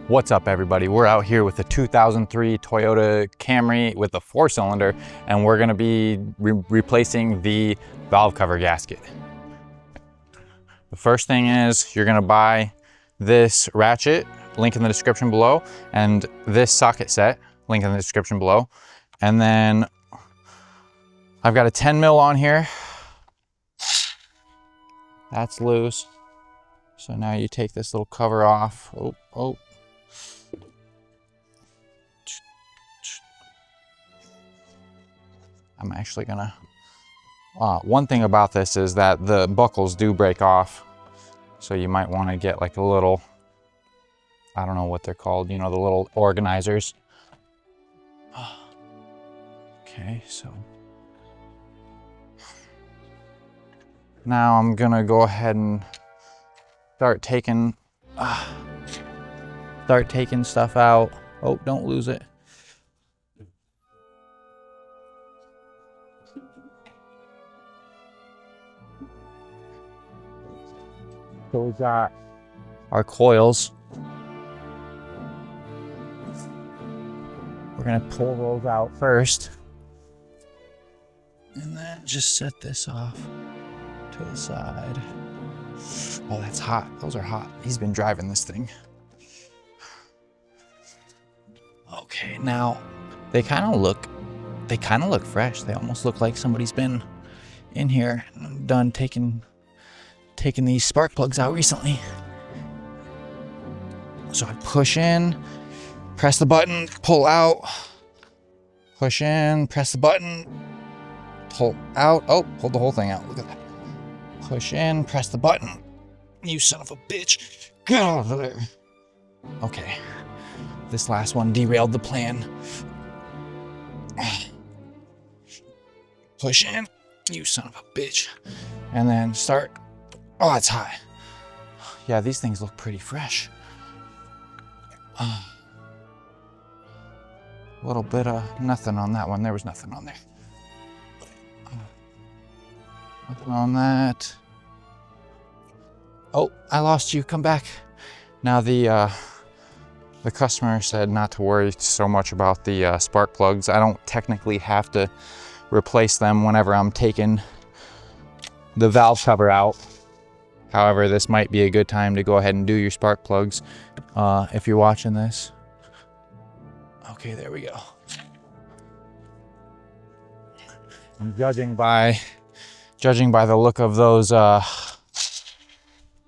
What's up, everybody? We're out here with the 2003 Toyota Camry with a 4-cylinder, and we're gonna be replacing the valve cover gasket. The first thing is you're gonna buy this ratchet, link in the description below, and this socket set, link in the description below. And then I've got a 10 mil on here. That's loose. So now you take this little cover off. Oh. I'm actually gonna, one thing about this is that the buckles do break off. So you might wanna get like a little, I don't know what they're called, you know, the little organizers. Okay, so. Now I'm gonna go ahead and start taking stuff out. Oh, don't lose it. So we got our coils. We're gonna pull those out first. And then just set this off to the side. Oh, that's hot. Those are hot. He's been driving this thing. Okay, now they kind of look fresh. They almost look like somebody's been in here and done taking these spark plugs out recently. So I push in, press the button, pull out, push in, press the button, pull out. Oh, pulled the whole thing out. Look at that. Push in, press the button. You son of a bitch. Get out of there. Okay. This last one derailed the plan. Push in. You son of a bitch. And then start. Oh, it's hot. Yeah, these things look pretty fresh. A little bit of nothing on that one. There was nothing on there. Nothing on that. Oh, I lost you. Come back. Now the customer said not to worry so much about the spark plugs. I don't technically have to replace them whenever I'm taking the valve cover out. However, this might be a good time to go ahead and do your spark plugs if you're watching this. Okay, there we go. I'm judging by the look of those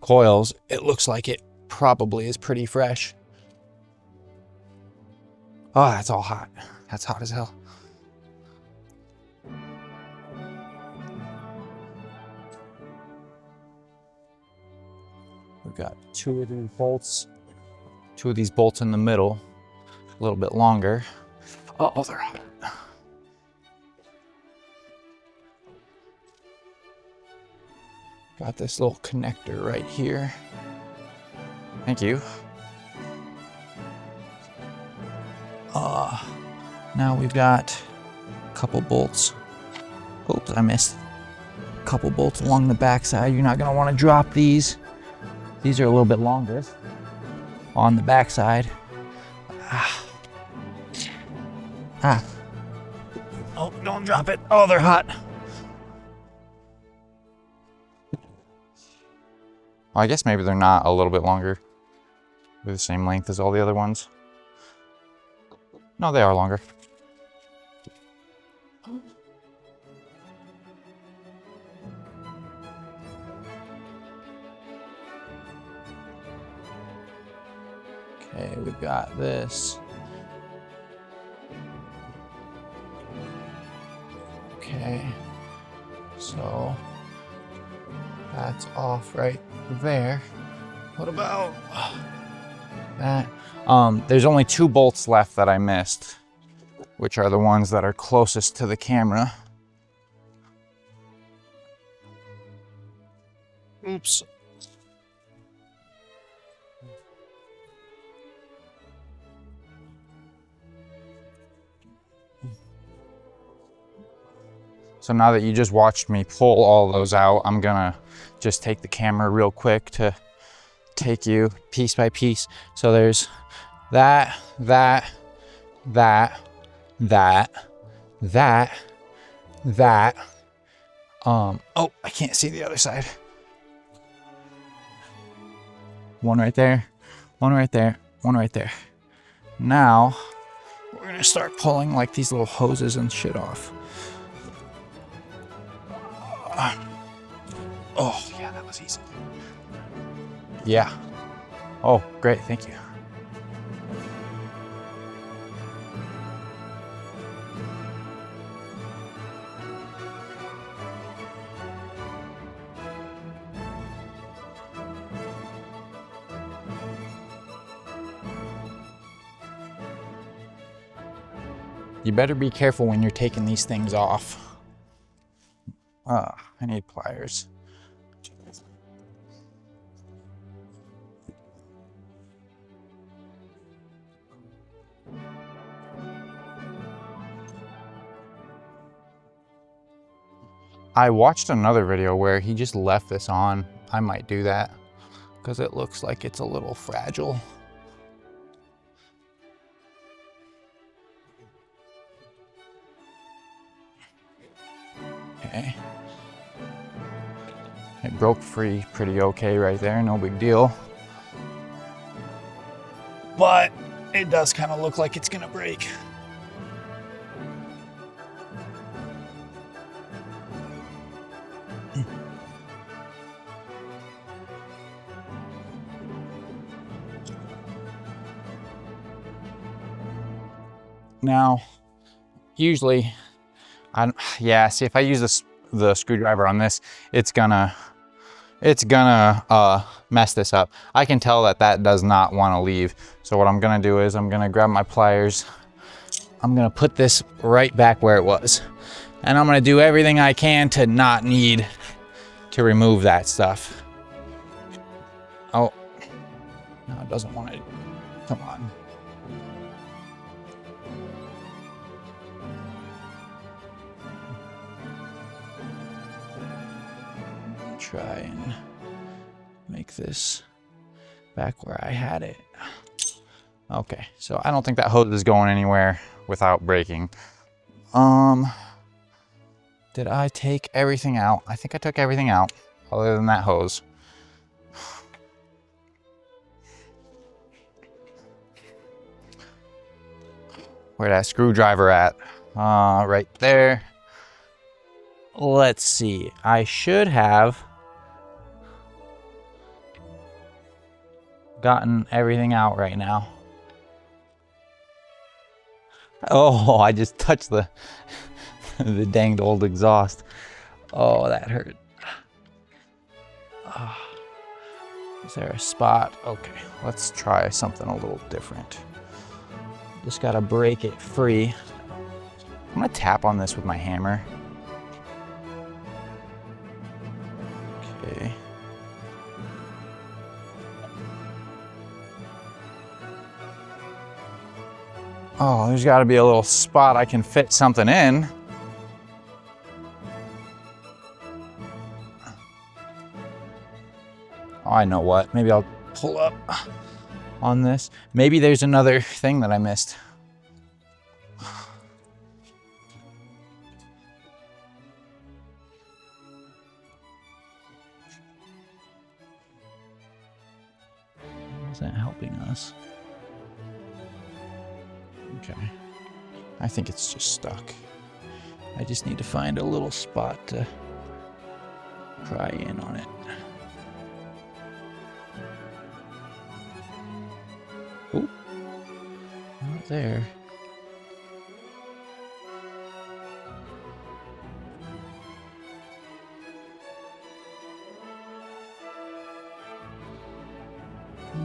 coils, it looks like it probably is pretty fresh. Oh, that's all hot. That's hot as hell. We've got two of these bolts in the middle, a little bit longer. Oh, they're hot. Got this little connector right here. Thank you. Now we've got a couple bolts. Oops, I missed. A couple bolts along the back side. You're not gonna wanna drop these. These are a little bit longer on the back side. Oh, don't drop it. Oh, they're hot. Well, I guess maybe they're not a little bit longer. They're the same length as all the other ones. No, they are longer. Okay, we've got this. Okay, so that's off right there. What about that? There's only 2 bolts left that I missed, which are the ones that are closest to the camera. Oops. So now that you just watched me pull all those out, I'm gonna just take the camera real quick to take you piece by piece. So there's that, that, that, that, that. Oh, I can't see the other side. One right there, one right there, one right there. Now, we're gonna start pulling like these little hoses and shit off. Oh, yeah, that was easy. Yeah. Oh, great, thank you. You better be careful when you're taking these things off. I need pliers. I watched another video where he just left this on. I might do that because it looks like it's a little fragile. Okay. It broke free pretty okay right there, no big deal. But it does kind of look like it's gonna break. Now, usually, see if I use the screwdriver on this, it's gonna mess this up. I can tell that does not want to leave. So what I'm gonna do is I'm gonna grab my pliers. I'm gonna put this right back where it was. And I'm gonna do everything I can to not need to remove that stuff. Oh, no, it doesn't want to, come on. Try and make this back where I had it. Okay, so I don't think that hose is going anywhere without breaking. Did I take everything out? I think I took everything out other than that hose. Where's that screwdriver at? Right there. Let's see, I should have gotten everything out right now. Oh, I just touched the danged old exhaust. Oh, that hurt. Oh, is there a spot? Okay, let's try something a little different. Just gotta break it free. I'm gonna tap on this with my hammer. Okay. Oh, there's got to be a little spot I can fit something in. Oh, I know what. Maybe I'll pull up on this. Maybe there's another thing that I missed. Isn't helping us. Okay, I think it's just stuck. I just need to find a little spot to pry in on it. Ooh, not there.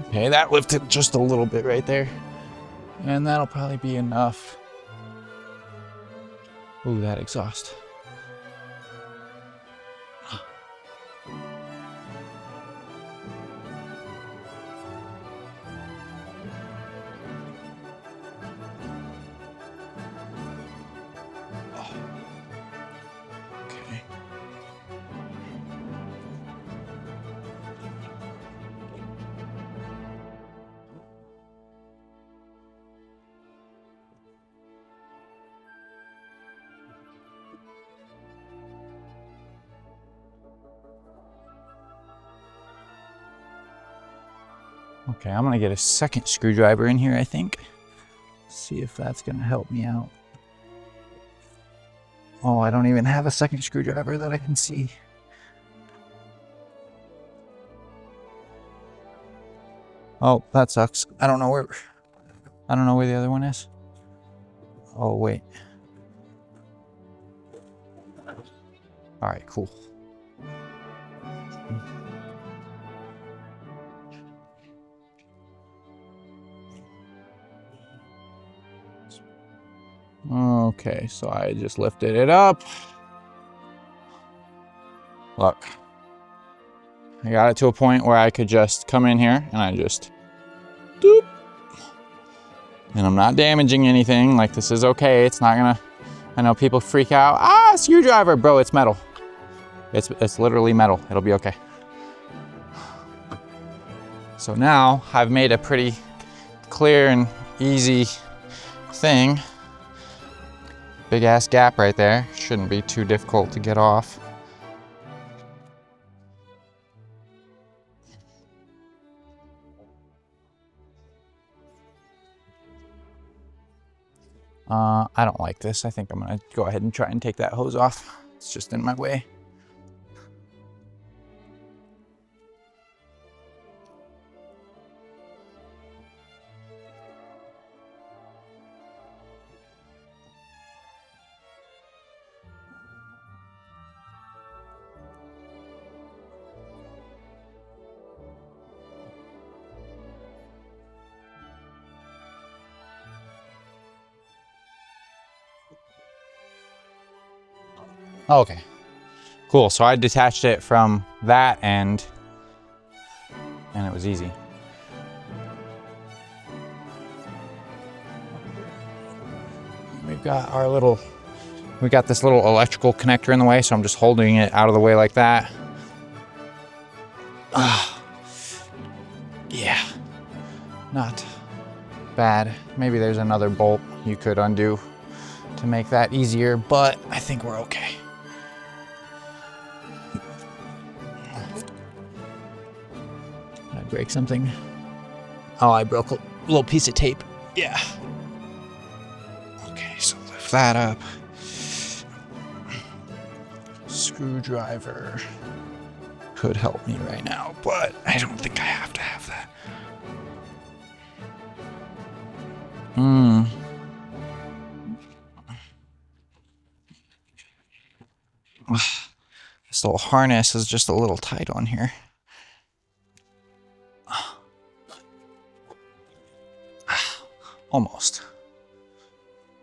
Okay, that lifted just a little bit right there. And that'll probably be enough. Ooh, that exhaust. Okay. Okay, I'm gonna get a second screwdriver in here, I think. See if that's gonna help me out. Oh, I don't even have a second screwdriver that I can see. Oh, that sucks. I don't know where the other one is. Oh, wait. All right, cool. Okay, so I just lifted it up. Look, I got it to a point where I could just come in here and I just doop. And I'm not damaging anything. Like, this is okay. It's not gonna, I know people freak out. Ah, screwdriver, bro, it's metal. It's literally metal. It'll be okay. So now I've made a pretty clear and easy thing. Big ass gap right there. Shouldn't be too difficult to get off. I don't like this. I think I'm gonna go ahead and try and take that hose off. It's just in my way. Okay, cool. So I detached it from that end and it was easy. We got this little electrical connector in the way, so I'm just holding it out of the way like that. Yeah, not bad. Maybe there's another bolt you could undo to make that easier, but I think we're okay. Did I break something? Oh, I broke a little piece of tape. Yeah. Okay, so lift that up. Screwdriver could help me right now, but I don't think I have to have that. This little harness is just a little tight on here. Almost.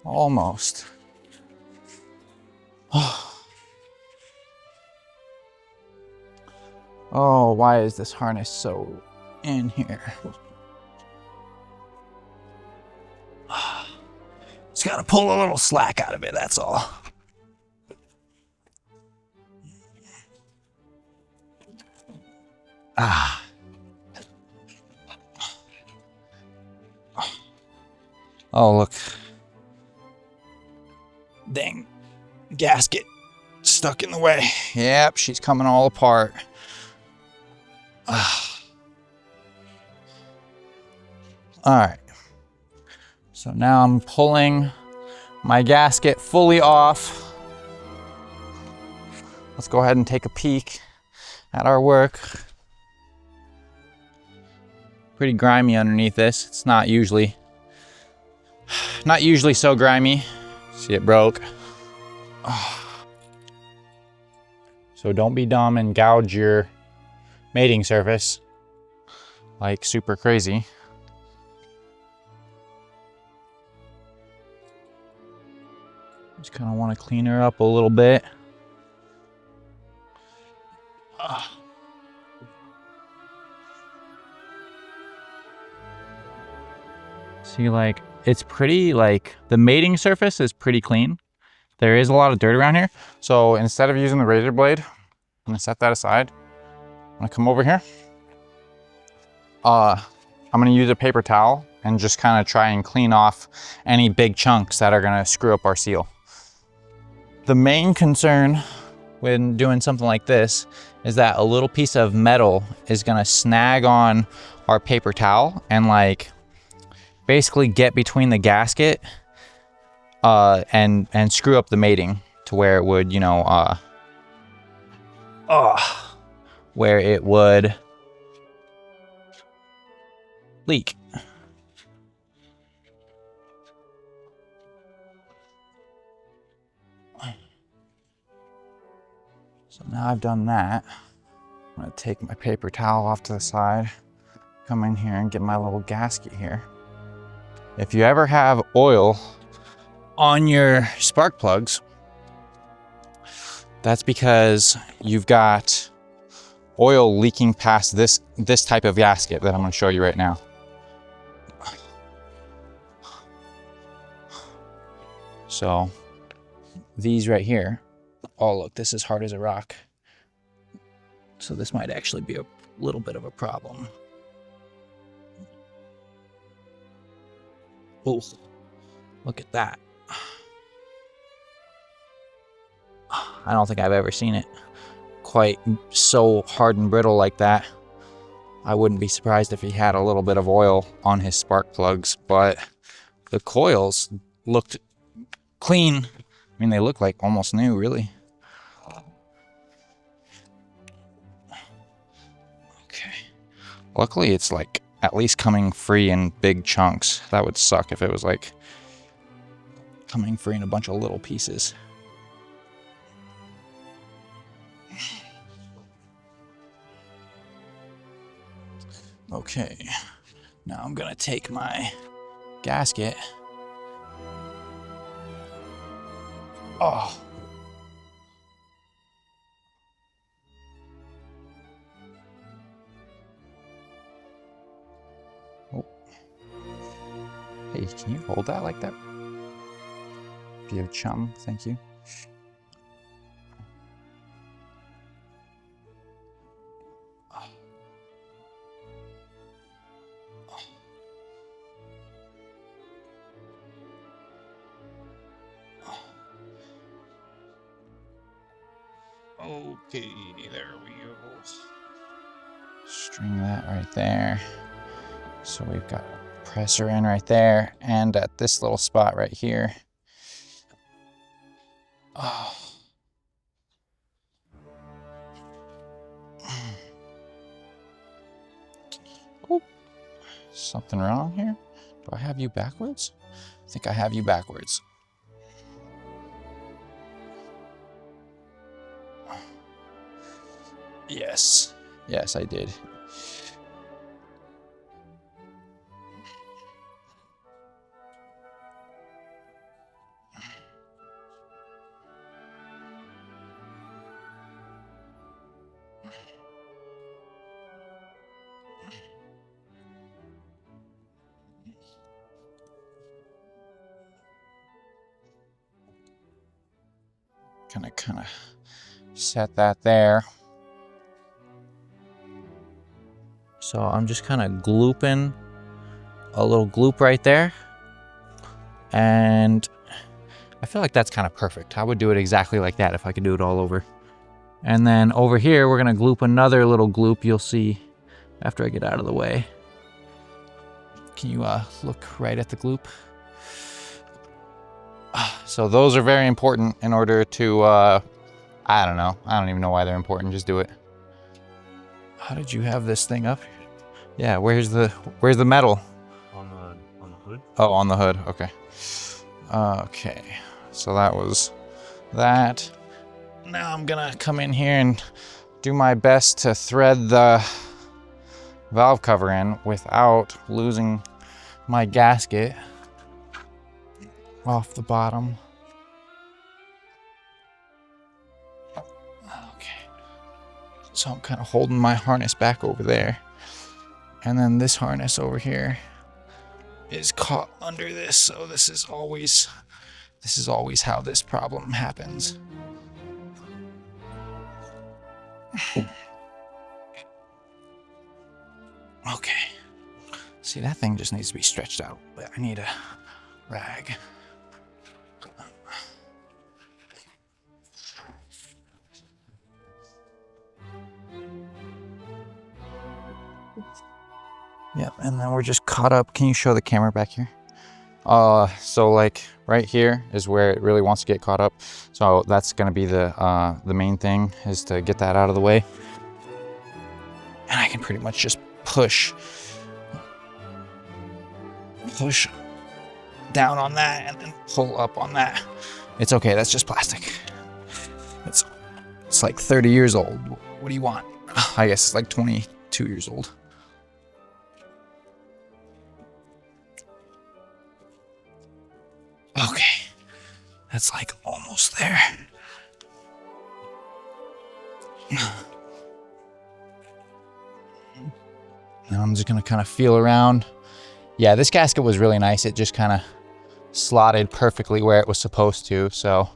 Almost. Oh, why is this harness so in here? Just gotta pull a little slack out of it, that's all. Oh, look. Dang. Gasket stuck in the way. Yep, she's coming all apart. All right. So now I'm pulling my gasket fully off. Let's go ahead and take a peek at our work. Pretty grimy underneath this. It's not usually so grimy. See, it broke. So don't be dumb and gouge your mating surface like super crazy. Just kind of want to clean her up a little bit. See, like, it's pretty, like, the mating surface is pretty clean. There is a lot of dirt around here. So instead of using the razor blade, I'm gonna set that aside. I'm gonna come over here. I'm gonna use a paper towel and just kind of try and clean off any big chunks that are gonna screw up our seal. The main concern when doing something like this is that a little piece of metal is gonna snag on our paper towel and like basically get between the gasket and screw up the mating to where it would, you know, where it would leak. So now I've done that, I'm gonna take my paper towel off to the side, come in here and get my little gasket here. If you ever have oil on your spark plugs, that's because you've got oil leaking past this type of gasket that I'm gonna show you right now. So these right here, oh look, this is hard as a rock. So this might actually be a little bit of a problem. Oh, look at that. I don't think I've ever seen it quite so hard and brittle like that. I wouldn't be surprised if he had a little bit of oil on his spark plugs, but the coils looked clean. I mean, they look like almost new, really. Okay. Luckily, it's like at least coming free in big chunks. That would suck if it was like coming free in a bunch of little pieces. Okay, now I'm gonna take my gasket. Oh. Oh. Hey, can you hold that like that? Be a chum, thank you. Okay, there we go. String that right there. So we've got a pressure in right there, and at this little spot right here. Oh. Oh. Something wrong here? Do I have you backwards? I think I have you backwards. Yes. Yes, I did. Kind of set that there. So I'm just kind of glooping a little gloop right there. And I feel like that's kind of perfect. I would do it exactly like that if I could do it all over. And then over here, we're gonna gloop another little gloop, you'll see after I get out of the way. Can you look right at the gloop? So those are very important in order to, I don't know. I don't even know why they're important, just do it. How did you have this thing up? Yeah, where's the metal? On the hood. Oh, on the hood, okay. Okay, so that was that. Now I'm gonna come in here and do my best to thread the valve cover in without losing my gasket off the bottom. Okay, so I'm kind of holding my harness back over there, and then this harness over here is caught under this, so this is always how this problem happens. Okay. See, that thing just needs to be stretched out, but I need a rag. Yep, and then we're just caught up. Can you show the camera back here? So like right here is where it really wants to get caught up. So that's gonna be the main thing, is to get that out of the way. And I can pretty much just push down on that and then pull up on that. It's okay, that's just plastic. It's like 30 years old. What do you want? I guess it's like 22 years old. Okay, that's like almost there. Now I'm just gonna kind of feel around. Yeah, this gasket was really nice. It just kind of slotted perfectly where it was supposed to, so.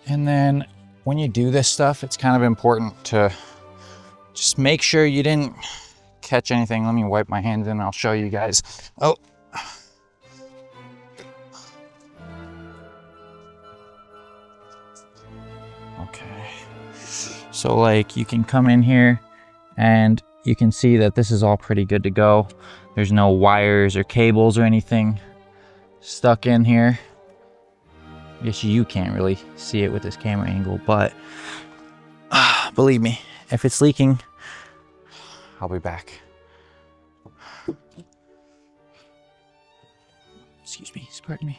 And then when you do this stuff, it's kind of important to just make sure you didn't catch anything. Let me wipe my hands and I'll show you guys. Oh. Okay. So like you can come in here and you can see that this is all pretty good to go. There's no wires or cables or anything stuck in here. I guess you can't really see it with this camera angle, but believe me, if it's leaking, I'll be back. Excuse me, pardon me.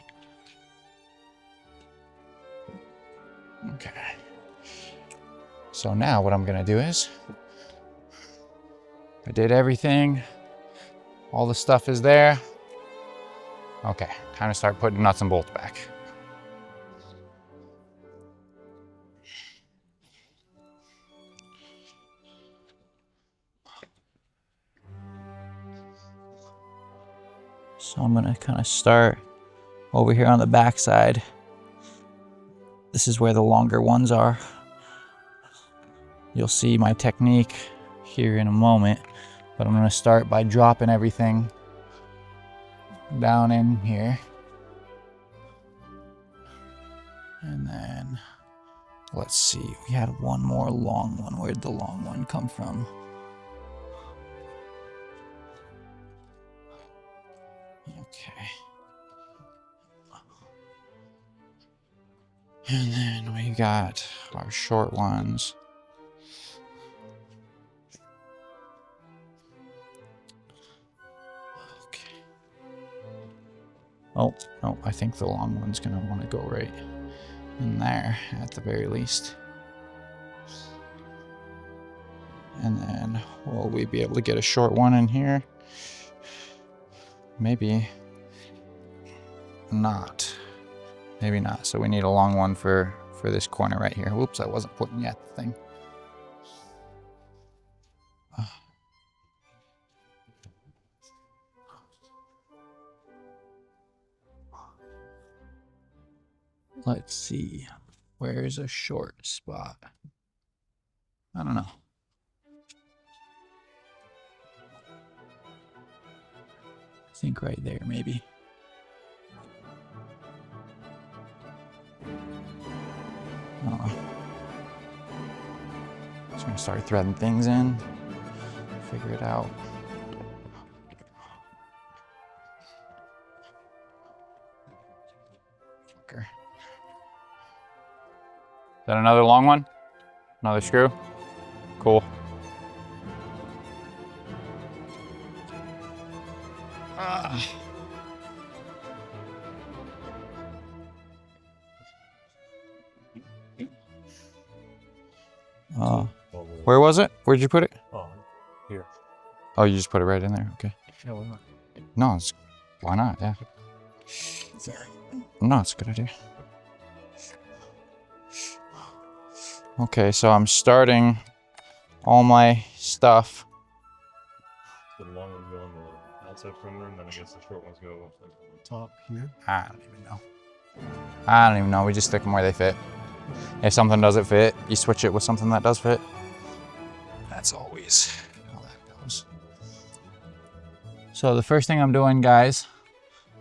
Okay. So now what I'm gonna do is, I did everything. All the stuff is there. Okay, time to start putting nuts and bolts back. So I'm gonna kind of start over here on the back side. This is where the longer ones are. You'll see my technique here in a moment, but I'm gonna start by dropping everything down in here. And then, let's see, we had one more long one. Where'd the long one come from? Okay. And then we got our short ones. Okay. Oh, no, I think the long one's gonna want to go right in there at the very least. And then will we be able to get a short one in here? Maybe not. Maybe not. So we need a long one for this corner right here. Whoops, I wasn't putting yet the thing. Let's see. Where's a short spot? I don't know. I think right there, maybe. Just gonna start threading things in, figure it out. Okay. Is that another long one? Another screw? Cool. Where was it? Where'd you put it? Oh, here. Oh, you just put it right in there? Okay. Yeah, why not? No, why not? Yeah. No, it's a good idea. Okay, so I'm starting all my stuff. The long ones go on the outside perimeter, and then I guess the short ones go on the top here. I don't even know. I don't even know. We just stick them where they fit. If something doesn't fit, you switch it with something that does fit. That's always how that goes. So the first thing I'm doing, guys,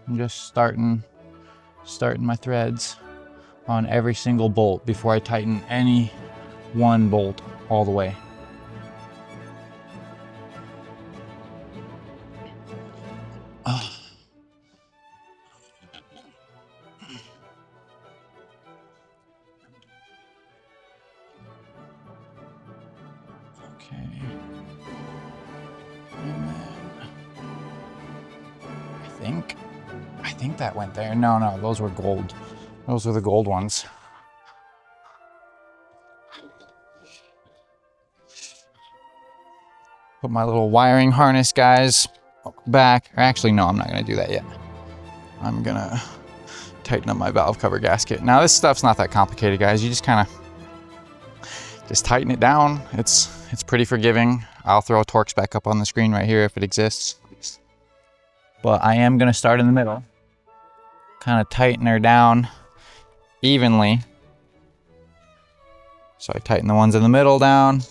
I'm just starting my threads on every single bolt before I tighten any one bolt all the way. Okay. And then I think that went there. No, those were gold. Those were the gold ones. Put my little wiring harness guys back. Or actually, no, I'm not gonna do that yet. I'm gonna tighten up my valve cover gasket. Now this stuff's not that complicated, guys. You just kind of just tighten it down. It's pretty forgiving. I'll throw a Torx spec up on the screen right here if it exists. But I am gonna start in the middle. Kind of tighten her down evenly. So I tighten the ones in the middle down.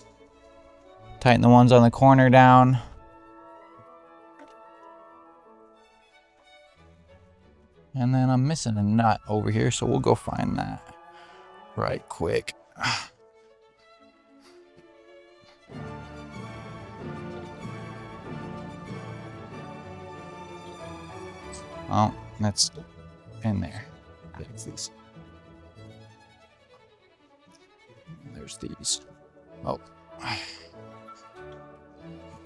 Tighten the ones on the corner down. And then I'm missing a nut over here, so we'll go find that right quick. Oh, that's in there. There's these. Oh.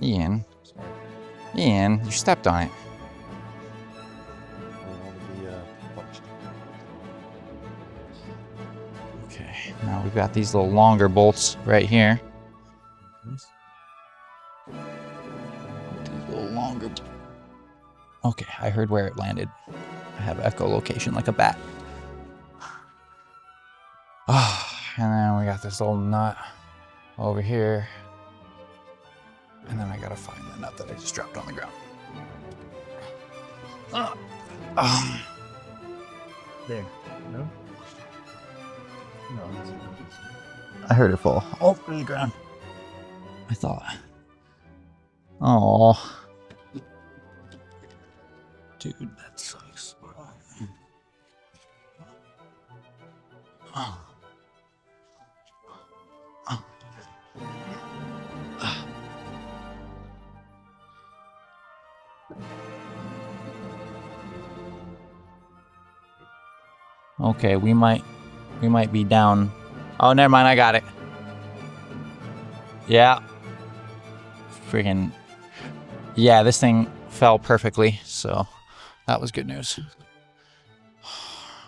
Ian, you stepped on it. Okay, now we've got these little longer bolts right here. These little longer. Okay, I heard where it landed. I have echolocation like a bat. And then we got this little nut over here. And then I gotta find the nut that I just dropped on the ground. There. No? No. I heard it fall. Oh, on the ground. I thought. Oh. Dude, that sucks. Oh. Okay, we might be down. Oh, never mind, I got it. Yeah. Friggin'. Yeah, this thing fell perfectly, so that was good news.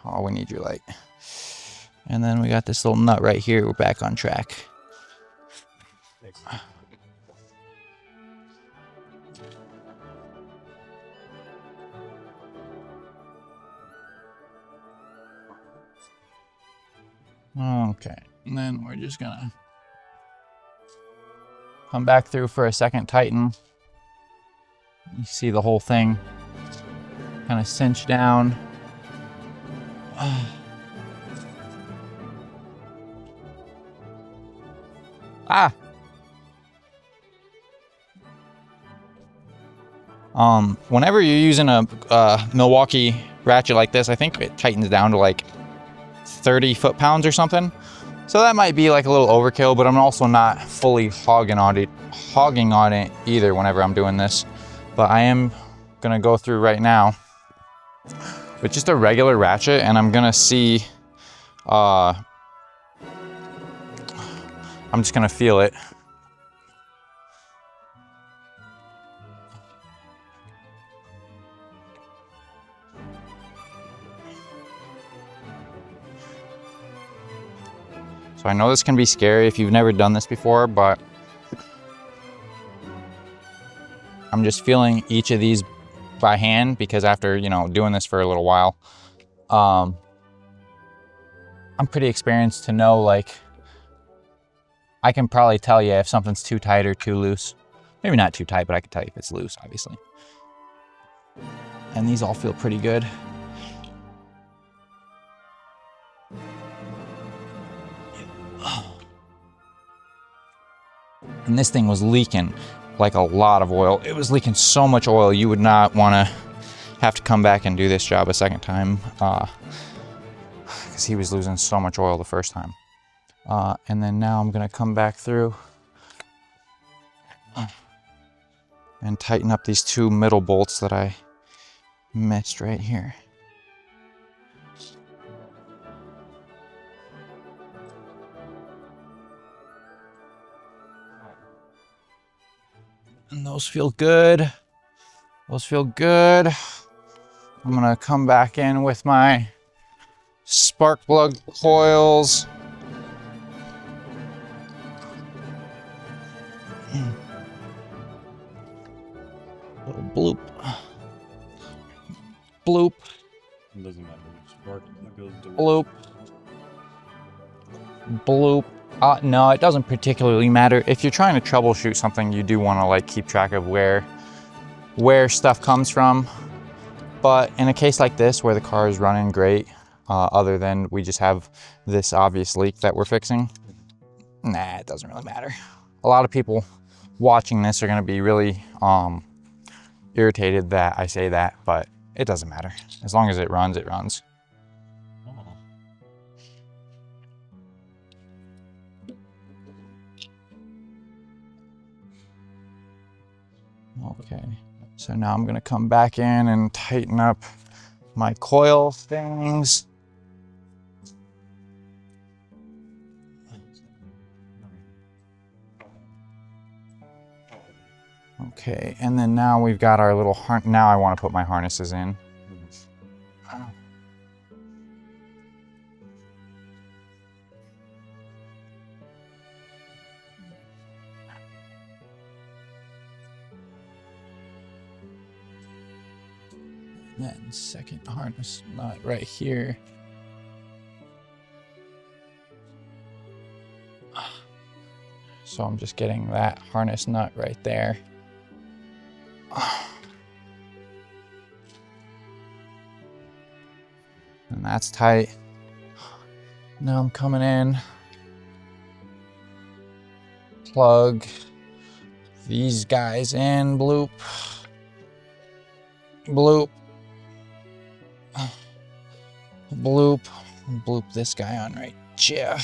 Oh, we need your light. And then we got this little nut right here. We're back on track. Thanks. Okay, and then we're just gonna come back through for a second tighten. You see the whole thing kind of cinch down. Ah! Whenever you're using a Milwaukee ratchet like this, I think it tightens down to like 30 foot-pounds or something. So that might be like a little overkill, but I'm also not fully hogging on it either whenever I'm doing this. But I am gonna go through right now with just a regular ratchet, and I'm gonna see, I'm just gonna feel it. So I know this can be scary if you've never done this before, but I'm just feeling each of these by hand because after, you know, doing this for a little while, I'm pretty experienced to know, like, I can probably tell you if something's too tight or too loose. Maybe not too tight, but I can tell you if it's loose, obviously. And these all feel pretty good. And this thing was leaking like a lot of oil. It was leaking so much oil, you would not want to have to come back and do this job a second time. Because because he was losing so much oil the first time. And then now I'm gonna come back through and tighten up these two middle bolts that I missed right here. And those feel good. Those feel good. I'm gonna come back in with my spark plug coils. Little bloop. Bloop. It doesn't matter. Spark goes to Bloop. Bloop. No, it doesn't particularly matter. If you're trying to troubleshoot something, you do want to like keep track of where stuff comes from. But in a case like this, where the car is running great, other than we just have this obvious leak that we're fixing, nah, it doesn't really matter. A lot of people watching this are going to be really irritated that I say that, but it doesn't matter. As long as it runs, it runs. Okay, so now I'm gonna come back in and tighten up my coil things. Okay, and then now we've got our little now I want to put my harnesses in. Then second harness nut right here. So I'm just getting that harness nut right there. And that's tight. Now I'm coming in, plug these guys in, bloop, bloop, bloop, bloop this guy on right here.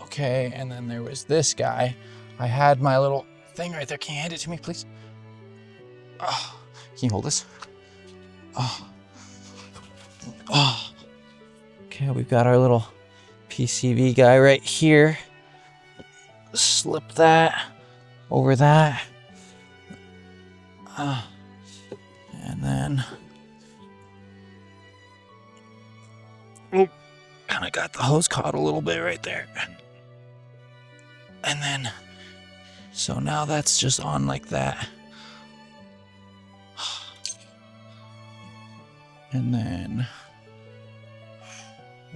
Okay, and then there was this guy. I had my little thing right there. Can you hand it to me, please? Oh, can you hold this? Oh. Oh. Okay, we've got our little PCV guy right here. Slip that over that. And then kind of got the hose caught a little bit right there. And then, so now that's just on like that. And then,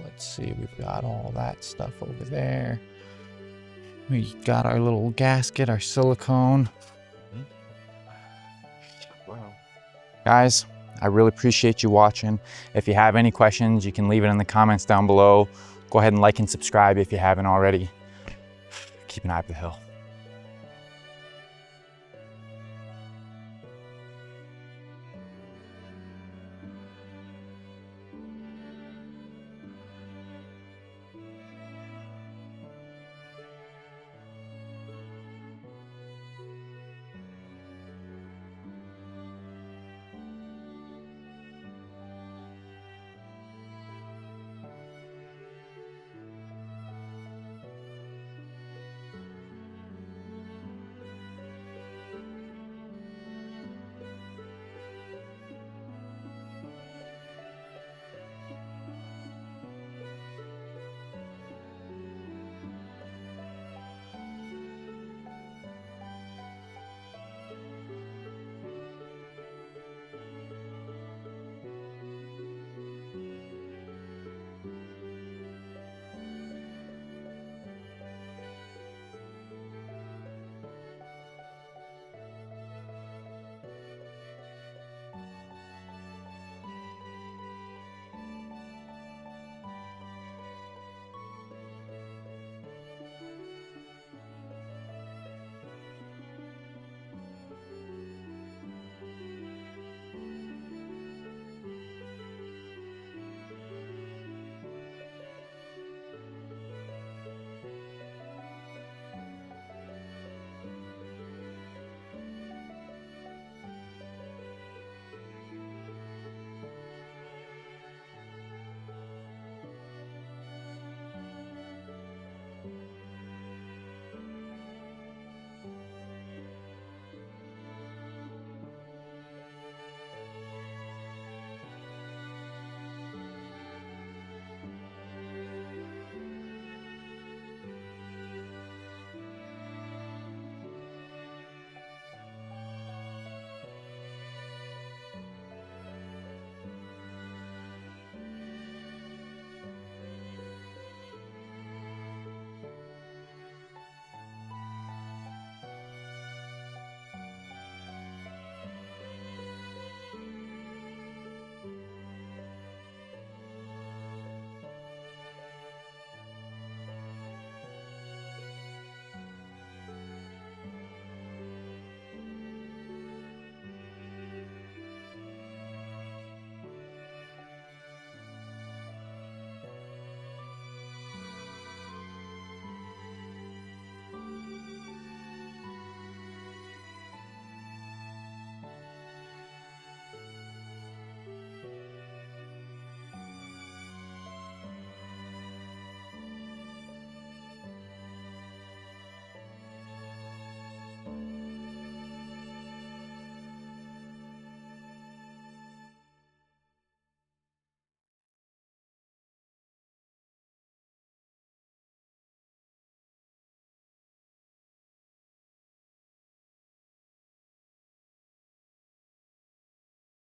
let's see, we've got all that stuff over there. We got our little gasket, our silicone. Wow. Guys, I really appreciate you watching. If you have any questions, you can leave it in the comments down below. Go ahead and like and subscribe if you haven't already. Keep an eye up the hill.